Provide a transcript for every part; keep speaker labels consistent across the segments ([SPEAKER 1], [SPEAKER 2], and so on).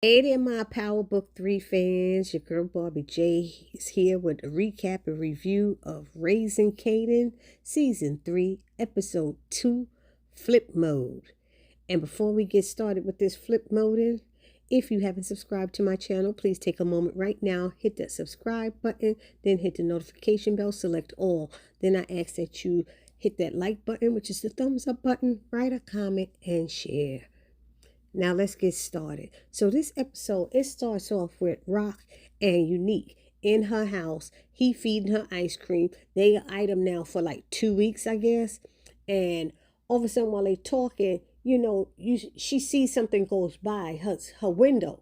[SPEAKER 1] Hey there, my Powerbook 3 fans. Your girl Barbie J is here with a recap and review of Raising Kanan, Season 3, Episode 2, Flip Mode. And before we get started with this flip mode, if you haven't subscribed to my channel, please take a moment right now, hit that subscribe button, then hit the notification bell, select all. Then I ask that you hit that like button, which is the thumbs up button, write a comment, and share. Now let's get started. So this episode, it starts off with Rock and Unique in her house. He feeding her ice cream. They item now for like 2 weeks, I guess. And all of a sudden while they talking, she sees something goes by her window.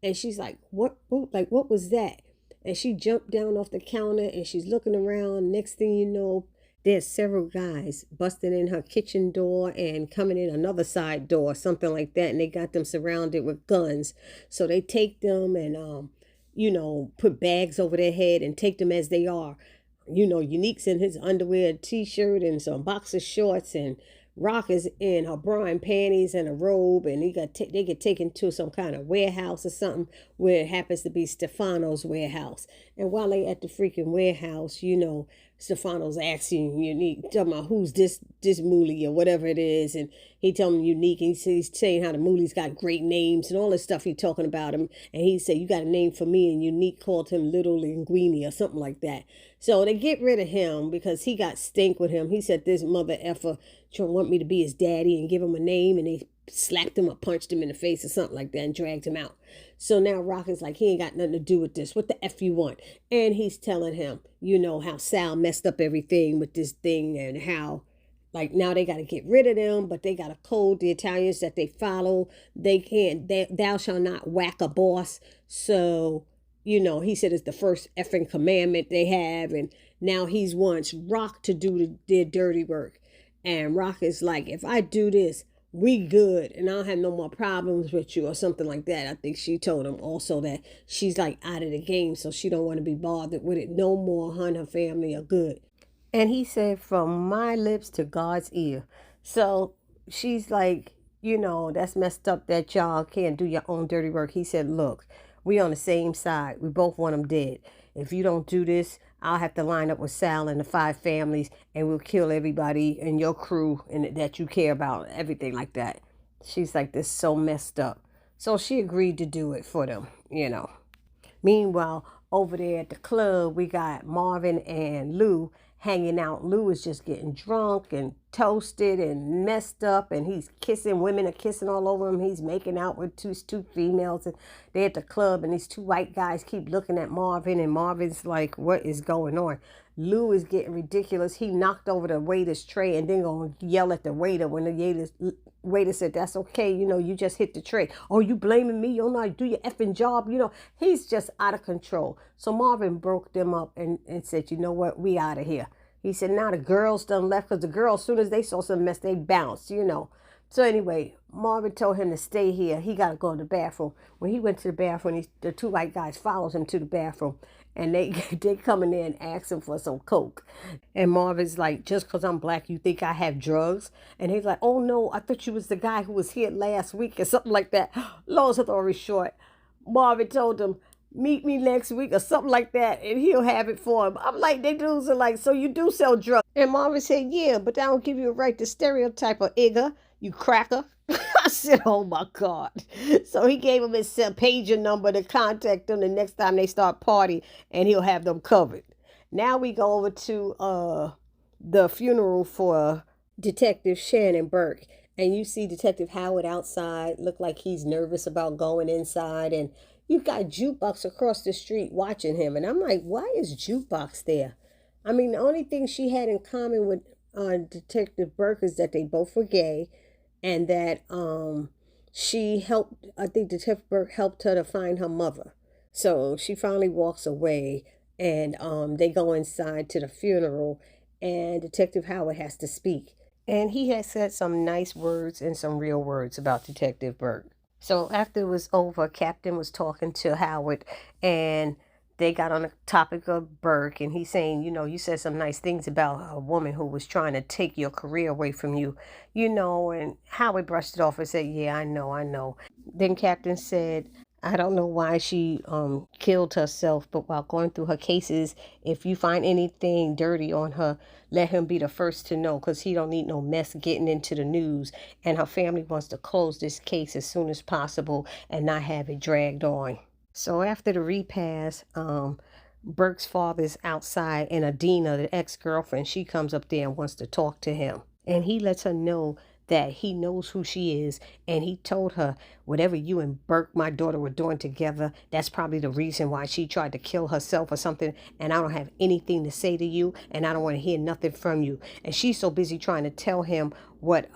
[SPEAKER 1] And she's like, what was that? And she jumped down off the counter and she's looking around. Next thing you know, there's several guys busting in her kitchen door and coming in another side door, something like that. And they got them surrounded with guns. So they take them and, put bags over their head and take them as they are. Unique's in his underwear, t-shirt, and some boxer shorts, and Rock is in her bra and panties and a robe, and they get taken to some kind of warehouse or something where it happens to be Stefano's warehouse. And while they at the freaking warehouse, Stefano's asking Unique, talking about who's this moolie or whatever it is, and he telling Unique, and he's saying how the moolie's got great names and all this stuff. He talking about him, and he said, "You got a name for me?" And Unique called him Little Linguini or something like that. So they get rid of him because he got stink with him. He said this mother effer want me to be his daddy and give him a name, and they slapped him or punched him in the face or something like that and dragged him out. So now Rock is like, he ain't got nothing to do with this. What the F you want? And he's telling him, how Sal messed up everything with this thing and how, like, now they got to get rid of them, but they got a code, the Italians, that they follow. They can't, thou shall not whack a boss. So, he said it's the first effing commandment they have. And now he wants Rock to do their dirty work. And Rock is like, if I do this, we good, and I don't have no more problems with you or something like that. I think she told him also that she's like out of the game, so she don't want to be bothered with it no more. Her and her family are good. And he said, from my lips to God's ear. So she's like, that's messed up that y'all can't do your own dirty work. He said, look, we on the same side. We both want them dead. If you don't do this, I'll have to line up with Sal and the 5 families, and we'll kill everybody in your crew and that you care about, everything like that. She's like, this is so messed up. So she agreed to do it for them, Meanwhile, over there at the club, we got Marvin and Lou hanging out. Lou is just getting drunk and toasted and messed up, and he's kissing. Women are kissing all over him. He's making out with two females, and they're at the club, and these 2 white guys keep looking at Marvin, and Marvin's like, what is going on? Lou is getting ridiculous. He knocked over the waiter's tray and then gonna yell at the waiter when the waiter said, that's okay, you just hit the tray. Oh, you blaming me? You don't know how to do your effing job. He's just out of control. So Marvin broke them up and said, you know what, we out of here. He said, now the girls done left, because the girls, as soon as they saw some mess, they bounced, So anyway, Marvin told him to stay here. He got to go to the bathroom. When he went to the bathroom, the 2 white guys followed him to the bathroom. And they come in there and ask him for some coke. And Marvin's like, just because I'm black, you think I have drugs? And he's like, oh, no, I thought you was the guy who was here last week or something like that. Long story short, Marvin told him, meet me next week or something like that, and he'll have it for him. I'm like, they dudes are like, so you do sell drugs? And Marvin said, yeah, but that don't give you a right to stereotype a igger, you cracker. I said, oh my God. So he gave him his pager number to contact them the next time they start party, and he'll have them covered. Now we go over to the funeral for Detective Shannon Burke. And you see Detective Howard outside, look like he's nervous about going inside, and you've got Jukebox across the street watching him. And I'm like, why is Jukebox there? I mean, the only thing she had in common with Detective Burke is that they both were gay, and that she helped, I think Detective Burke helped her to find her mother. So she finally walks away, and they go inside to the funeral, and Detective Howard has to speak. And he has said some nice words and some real words about Detective Burke. So after it was over, Captain was talking to Howard, and they got on the topic of Burke, and he's saying, you said some nice things about a woman who was trying to take your career away from you, and Howard brushed it off and said, yeah, I know. Then Captain said, I don't know why she killed herself, but while going through her cases, if you find anything dirty on her, let him be the first to know, because he don't need no mess getting into the news. And her family wants to close this case as soon as possible and not have it dragged on. So after the repast, Burke's father's outside, and Adina, the ex-girlfriend, she comes up there and wants to talk to him. And he lets her know that he knows who she is, and he told her whatever you and Burke, my daughter, were doing together, that's probably the reason why she tried to kill herself or something, and I don't have anything to say to you, and I don't want to hear nothing from you. And she's so busy trying to tell him what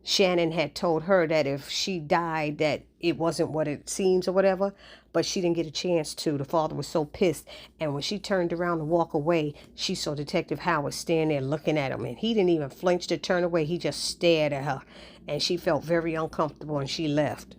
[SPEAKER 1] Shannon had told her, that if she died, that it wasn't what it seems or whatever, but she didn't get a chance to. The father was so pissed, and when she turned around to walk away, she saw Detective Howard standing there looking at him, and he didn't even flinch to turn away. He just stared at her, and she felt very uncomfortable, and she left.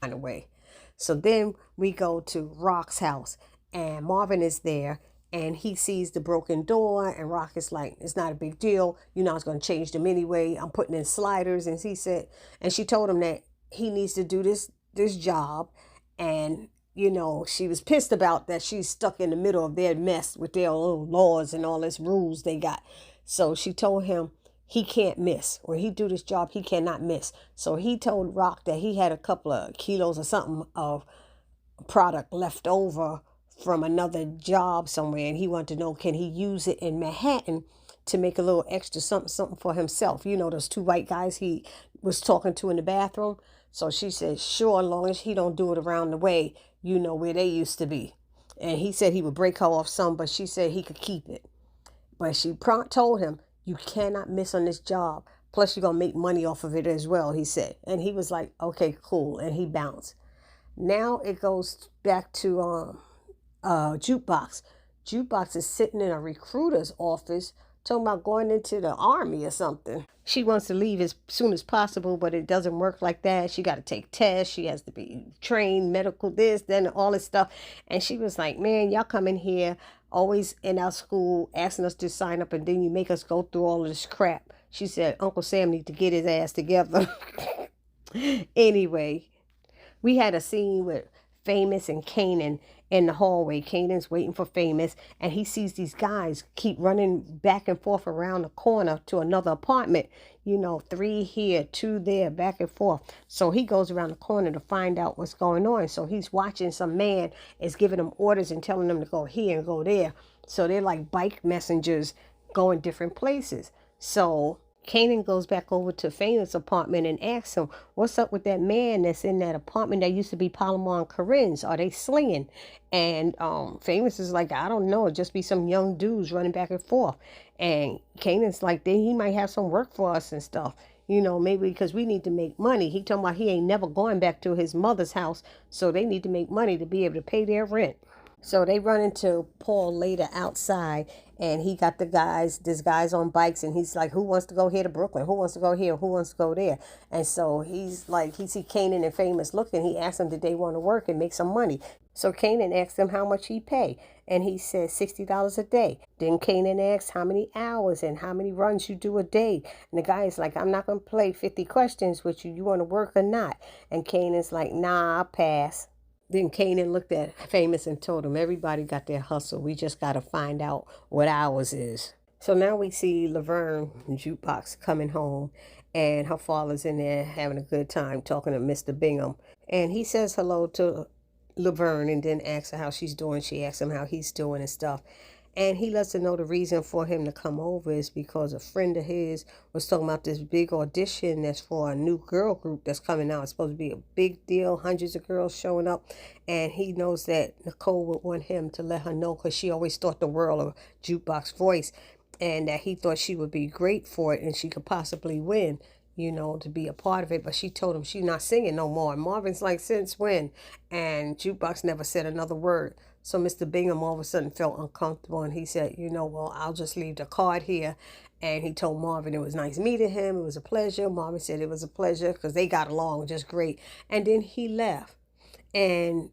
[SPEAKER 1] Away. So then we go to Rock's house, and Marvin is there, and he sees the broken door, and Rock is like, it's not a big deal. You know, I was going to change them anyway. I'm putting in sliders. And he said, and she told him that he needs to do this job. And, you know, she was pissed about that she's stuck in the middle of their mess with their little laws and all this rules they got. So she told him he can't miss. When he do this job, he cannot miss. So he told Rock that he had a couple of kilos or something of product left over from another job somewhere, and he wanted to know, can he use it in Manhattan to make a little extra something for himself. You know, those two white guys he was talking to in the bathroom. So she said, sure, as long as he don't do it around the way, you know, where they used to be. And he said he would break her off some, but she said he could keep it. But she prompt told him, you cannot miss on this job. Plus, you're going to make money off of it as well, he said. And he was like, okay, cool. And he bounced. Now it goes back to Jukebox. Jukebox is sitting in a recruiter's office talking about going into the army or something. She wants to leave as soon as possible, but it doesn't work like that. She got to take tests. She has to be trained, medical this, then all this stuff. And she was like, man, y'all come in here always in our school asking us to sign up, and then you make us go through all of this crap. She said, Uncle Sam need to get his ass together. Anyway, we had a scene with Famous and Kanan in the hallway. Kanan's waiting for Famous, and he sees these guys keep running back and forth around the corner to another apartment. You know, 3 here, 2 there, back and forth. So he goes around the corner to find out what's going on. So he's watching some man is giving them orders and telling them to go here and go there. So they're like bike messengers going different places. So Kanan goes back over to Famous' apartment and asks him, what's up with that man that's in that apartment that used to be Palomar and Corinne's? Are they slinging? And Famous is like, I don't know. It just be some young dudes running back and forth. And Kanan's like, then he might have some work for us and stuff. You know, maybe because we need to make money. He talking about he ain't never going back to his mother's house, so they need to make money to be able to pay their rent. So they run into Paul later outside, and he got this guy's on bikes, and he's like, who wants to go here to Brooklyn? Who wants to go here? Who wants to go there? And so he's like, he see Kanan and Famous looking. He asked them, did they want to work and make some money? So Kanan asked him how much he pay, and he said $60 a day. Then Kanan asked how many hours and how many runs you do a day. And the guy is like, I'm not going to play 50 questions with you. You want to work or not? And Kanan's like, nah, I'll pass. Then Kanan looked at Famous and told him, everybody got their hustle. We just got to find out what ours is. So now we see Laverne in Jukebox coming home, and her father's in there having a good time talking to Mr. Bingham. And he says hello to Laverne and then asks her how she's doing. She asks him how he's doing and stuff. And he lets her know the reason for him to come over is because a friend of his was talking about this big audition that's for a new girl group that's coming out. It's supposed to be a big deal, hundreds of girls showing up. And he knows that Nicole would want him to let her know, because she always thought the world of Jukebox Voice, and that he thought she would be great for it and she could possibly win, you know, to be a part of it. But she told him she's not singing no more. And Marvin's like, since when? And Jukebox never said another word. So Mr. Bingham all of a sudden felt uncomfortable, and he said, you know, well, I'll just leave the card here. And he told Marvin it was nice meeting him. It was a pleasure. Marvin said it was a pleasure because they got along just great. And then he left. And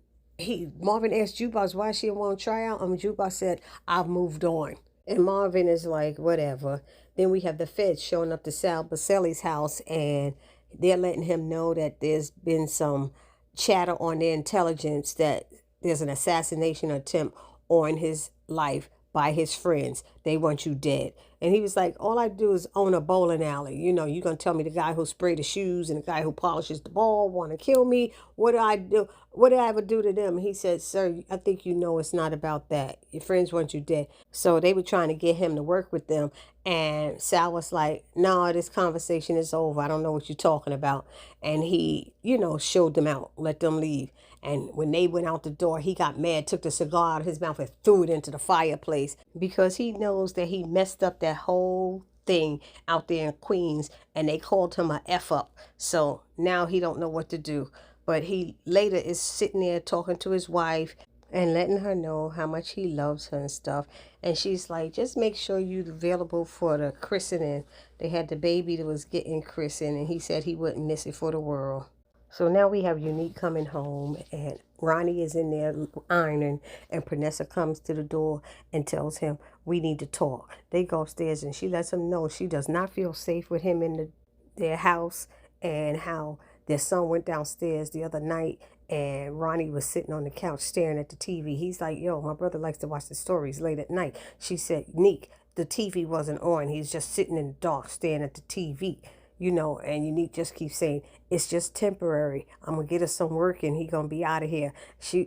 [SPEAKER 1] Marvin asked Jukebox why she didn't want to try out. Jukebox said, I've moved on. And Marvin is like, whatever. Then we have the feds showing up to Sal Baselli's house, and they're letting him know that there's been some chatter on their intelligence that there's an assassination attempt on his life by his friends. They want you dead. And he was like, all I do is own a bowling alley. You know, you're going to tell me the guy who sprayed the shoes and the guy who polishes the ball want to kill me? What do I do? What did I ever do to them? He said, sir, I think you know it's not about that. Your friends want you dead. So they were trying to get him to work with them. And Sal was like, no, this conversation is over. I don't know what you're talking about. And he, showed them out, let them leave. And when they went out the door, he got mad, took the cigar out of his mouth and threw it into the fireplace because he knows that he messed up that whole thing out there in Queens, and they called him a F up. So now he don't know what to do. But he later is sitting there talking to his wife and letting her know how much he loves her and stuff. And she's like, just make sure you're available for the christening. They had the baby that was getting christened, and he said he wouldn't miss it for the world. So now we have Unique coming home, and Ronnie is in there ironing, and Pranessa comes to the door and tells him, we need to talk. They go upstairs, and she lets him know she does not feel safe with him in their house, and how their son went downstairs the other night, and Ronnie was sitting on the couch staring at the TV. He's like, yo, my brother likes to watch the stories late at night. She said, Unique, the TV wasn't on. He's just sitting in the dark staring at the TV. And Unique just keeps saying, it's just temporary. I'm going to get us some work and he going to be out of here.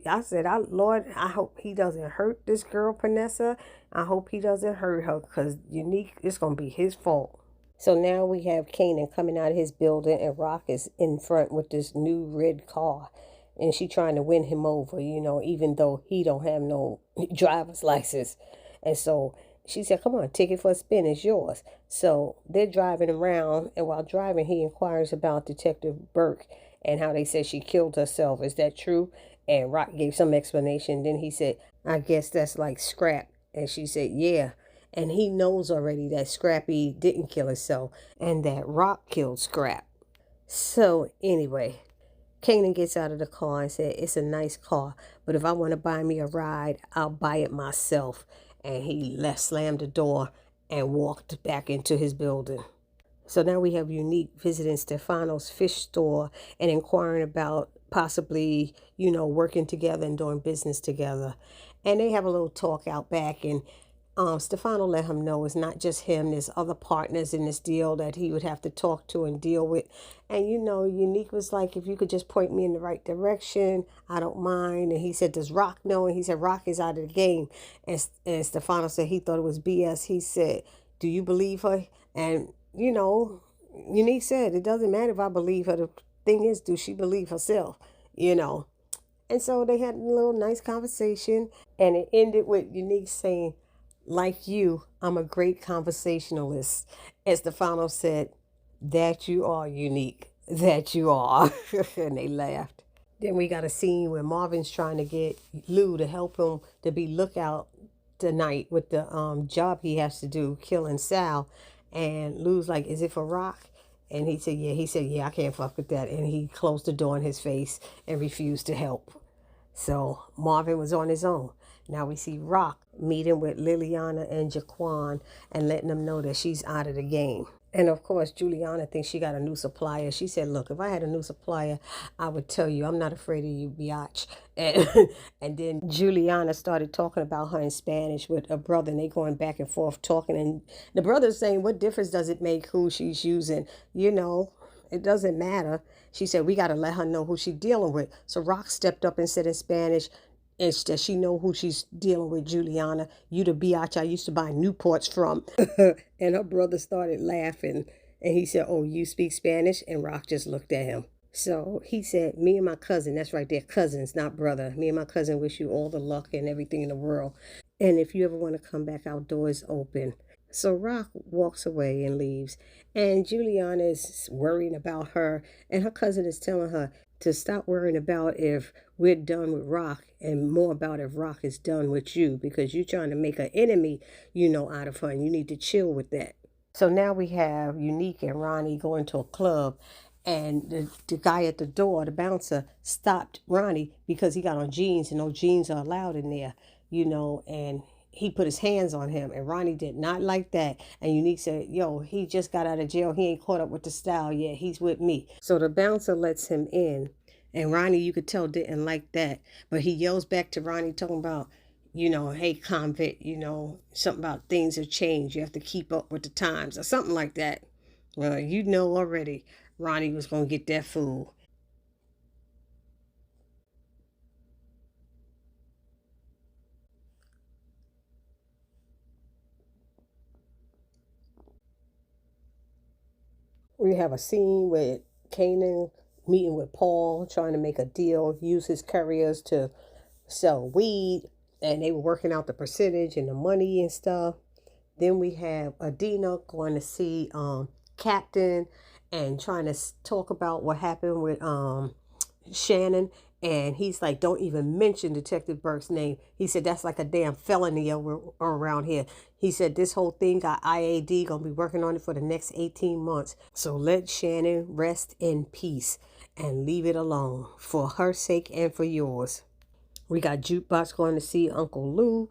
[SPEAKER 1] I said, Lord, I hope he doesn't hurt this girl, Pranessa. I hope he doesn't hurt her because Unique, it's going to be his fault. So now we have Kanan coming out of his building, and Rock is in front with this new red car. And she trying to win him over, even though he don't have no driver's license. And so she said, come on, ticket for a spin is yours. So they're driving around, and while driving, he inquires about Detective Burke and how they said she killed herself. Is that true? And Rock gave some explanation. Then he said, I guess that's like Scrap. And she said, yeah. And he knows already that Scrappy didn't kill herself and that Rock killed Scrap. So anyway, Kanan gets out of the car and said, it's a nice car, but if I want to buy me a ride, I'll buy it myself. And he slammed the door and walked back into his building. So now we have Unique visiting Stefano's fish store and inquiring about possibly, working together and doing business together. And they have a little talk out back, and Stefano let him know it's not just him. There's other partners in this deal that he would have to talk to and deal with. And, Unique was like, if you could just point me in the right direction, I don't mind. And he said, does Rock know? And he said, Rock is out of the game. And Stefano said he thought it was BS. He said, do you believe her? And, Unique said, it doesn't matter if I believe her. The thing is, do she believe herself? And so they had a little nice conversation. And it ended with Unique saying, like you, I'm a great conversationalist. And Stefano said, that you are, Unique. That you are. And they laughed. Then we got a scene where Marvin's trying to get Lou to help him to be lookout tonight with the job he has to do, killing Sal. And Lou's like, is it for Rock? And he said, yeah. He said, yeah, I can't fuck with that. And he closed the door in his face and refused to help. So Marvin was on his own. Now we see Rock meeting with Liliana and Jaquan and letting them know that she's out of the game. And of course, Juliana thinks she got a new supplier. She said, look, if I had a new supplier, I would tell you, I'm not afraid of you, biatch. And then Juliana started talking about her in Spanish with her brother, and they going back and forth talking. And the brother's saying, what difference does it make who she's using? It doesn't matter. She said, we got to let her know who she's dealing with. So Rock stepped up and said in Spanish, does she know who she's dealing with, Juliana? You the biatch I used to buy Newports from. And her brother started laughing. And he said, oh, you speak Spanish? And Rock just looked at him. So he said, me and my cousin, that's right, they're cousins, not brother. Me and my cousin wish you all the luck and everything in the world. And if you ever want to come back, our door is open. So Rock walks away and leaves. And Juliana is worrying about her. And her cousin is telling her to stop worrying about if we're done with Rock and more about if Rock is done with you, because you're trying to make an enemy, out of her, and you need to chill with that. So now we have Unique and Ronnie going to a club, and the guy at the door, the bouncer, stopped Ronnie because he got on jeans, and no jeans are allowed in there, and he put his hands on him, and Ronnie did not like that. And Unique said, yo, he just got out of jail. He ain't caught up with the style yet. He's with me. So the bouncer lets him in. And Ronnie, you could tell, didn't like that. But he yells back to Ronnie, talking about, hey, convict, something about things have changed. You have to keep up with the times or something like that. Well, you know already Ronnie was going to get that fool. We have a scene with Kanan meeting with Paul, trying to make a deal, use his couriers to sell weed, and they were working out the percentage and the money and stuff. Then we have Adina going to see Captain and trying to talk about what happened with Shannon. And he's like, don't even mention Detective Burke's name. He said, that's like a damn felony around here. He said, this whole thing got IAD, gonna be working on it for the next 18 months. So let Shannon rest in peace and leave it alone for her sake and for yours. We got Jukebox going to see Uncle Lou,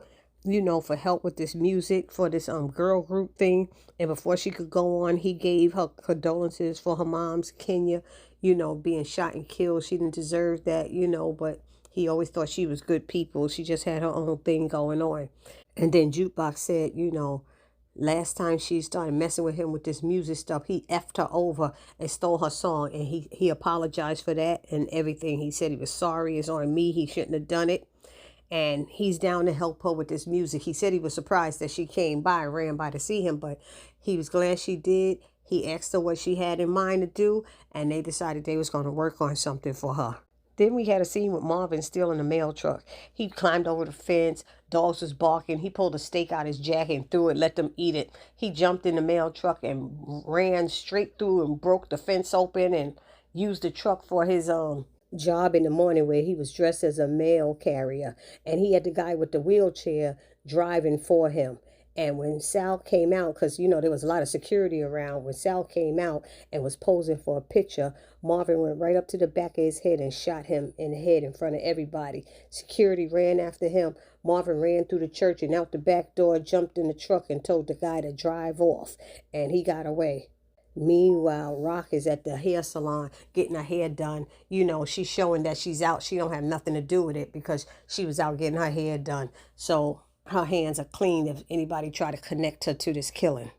[SPEAKER 1] for help with this music for this girl group thing. And before she could go on, he gave her condolences for her mom's Kenya, being shot and killed. She didn't deserve that, but he always thought she was good people. She just had her own thing going on. And then Jukebox said, last time she started messing with him with this music stuff, he effed her over and stole her song. And he apologized for that and everything. He said he was sorry. It's on me. He shouldn't have done it. And he's down to help her with this music. He said he was surprised that she came by, ran by to see him, but he was glad she did. He asked her what she had in mind to do, and they decided they was going to work on something for her. Then we had a scene with Marvin stealing a mail truck. He climbed over the fence. Dogs was barking. He pulled a steak out his jacket and threw it, let them eat it. He jumped in the mail truck and ran straight through and broke the fence open and used the truck for his job in the morning, where he was dressed as a mail carrier, and he had the guy with the wheelchair driving for him. And when Sal came out, because there was a lot of security around, when Sal came out and was posing for a picture, Marvin went right up to the back of his head and shot him in the head in front of everybody. Security ran after him. Marvin ran through the church and out the back door, jumped in the truck and told the guy to drive off, and he got away. Meanwhile, Rock is at the hair salon getting her hair done. She's showing that she's out. She don't have nothing to do with it because she was out getting her hair done. So her hands are clean if anybody try to connect her to this killing.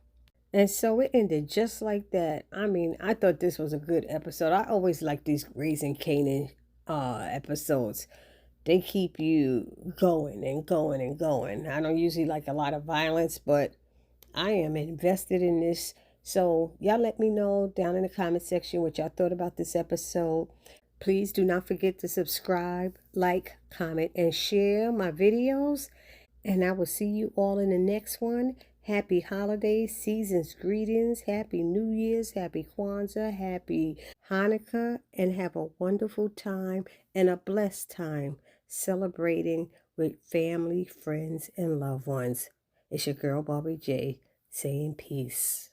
[SPEAKER 1] And so it ended just like that. I mean, I thought this was a good episode. I always like these Raising Kanan episodes. They keep you going and going and going. I don't usually like a lot of violence, but I am invested in this. So y'all let me know down in the comment section what y'all thought about this episode. Please do not forget to subscribe, like, comment, and share my videos. And I will see you all in the next one. Happy holidays, seasons, greetings, happy New Year's, happy Kwanzaa, happy Hanukkah, and have a wonderful time and a blessed time celebrating with family, friends, and loved ones. It's your girl, Barbie J, saying peace.